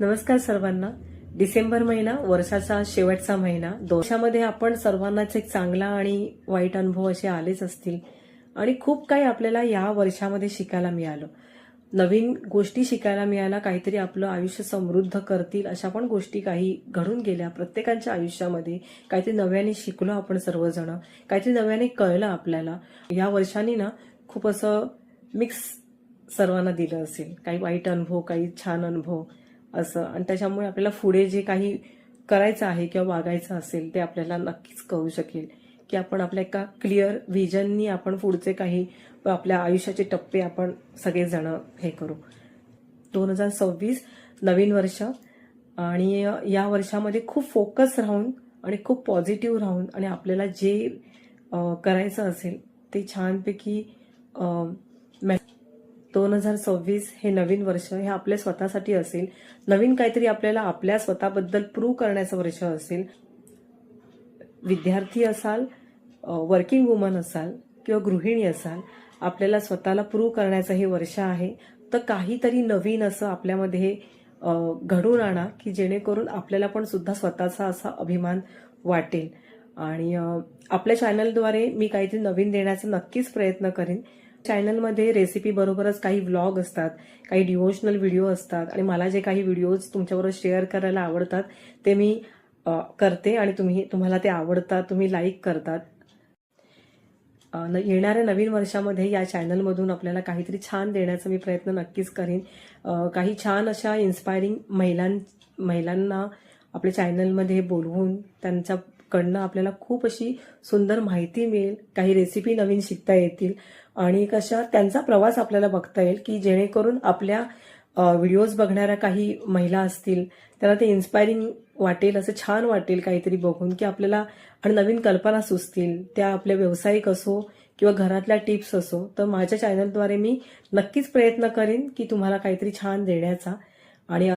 नमस्कार सर्वांना. डिसेंबर महिना वर्षाचा शेवटचा महिना. वर्षामध्ये आपण सर्वांनाच एक चांगला आणि वाईट अनुभव असे आलेच असतील आणि खूप काही आपल्याला या वर्षामध्ये शिकायला मिळालं. नवीन गोष्टी शिकायला मिळाल्या, काहीतरी आपलं आयुष्य समृद्ध करतील अशा पण गोष्टी काही घडून गेल्या प्रत्येकाच्या आयुष्यामध्ये. काहीतरी नव्याने शिकलो आपण सर्वजण, काहीतरी नव्याने कळलं आपल्याला. या वर्षाने ना खूप असं मिक्स सर्वांना दिलं असेल, काही वाईट अनुभव, काही छान अनुभव असं. आणि त्याच्यामुळे आपल्याला पुढे जे काही करायचं आहे किंवा वागायचं असेल ते आपल्याला नक्कीच कळू शकेल की आपण आपल्या एका क्लिअर व्हिजननी आपण पुढचे काही आपल्या आयुष्याचे टप्पे आपण सगळेजण हे करू. 2026 नवीन वर्ष आणि या वर्षामध्ये खूप फोकस राहून आणि खूप पॉझिटिव्ह राहून आणि आपल्याला जे करायचं असेल ते छानपैकी 2026 हे नवीन वर्ष हे आपल्या स्वतःसाठी असेल. नवीन काहीतरी आपल्याला आपल्या स्वतःबद्दल प्रूव्ह करण्याचं वर्ष असेल. विद्यार्थी असाल, वर्किंग वुमन असाल किंवा गृहिणी असाल, आपल्याला स्वतःला प्रूव्ह करण्याचं हे वर्ष आहे. तर काहीतरी नवीन असं आपल्यामध्ये घडून आणा की जेणेकरून आपल्याला पण सुद्धा स्वतःचा असा अभिमान वाटेल. आणि आपल्या चॅनलद्वारे मी काहीतरी नवीन देण्याचा नक्कीच प्रयत्न करेन. चॅनलमध्ये रेसिपी बरोबरच काही व्लॉग असतात, काही डिव्होशनल व्हिडिओ असतात आणि मला जे काही व्हिडिओज तुमच्याबरोबर शेअर करायला आवडतात ते मी करते आणि तुम्हाला ते आवडतात, तुम्ही लाईक करतात. येणाऱ्या नवीन वर्षामध्ये या चॅनलमधून आपल्याला काहीतरी छान देण्याचा मी प्रयत्न नक्कीच करीन. काही छान अशा इन्स्पायरिंग महिलांना आपल्या चॅनलमध्ये बोलवून त्यांच्याकडनं आपल्याला खूप अशी सुंदर माहिती मिळेल, काही रेसिपी नवीन शिकता येतील आणि कशा त्यांचा प्रवास आपल्याला बघता येईल की जेणेकरून आपल्या व्हिडिओज बघणाऱ्या काही महिला असतील त्यांना ते इन्स्पायरिंग वाटेल, असं छान वाटेल काहीतरी बघून की आपल्याला आणि नवीन कल्पना सुचतील. त्या आपल्या व्यावसायिक असो किंवा घरातल्या टिप्स असो. तर माझ्या चॅनलद्वारे मी नक्कीच प्रयत्न करेन की तुम्हाला काहीतरी छान देण्याचा. आणि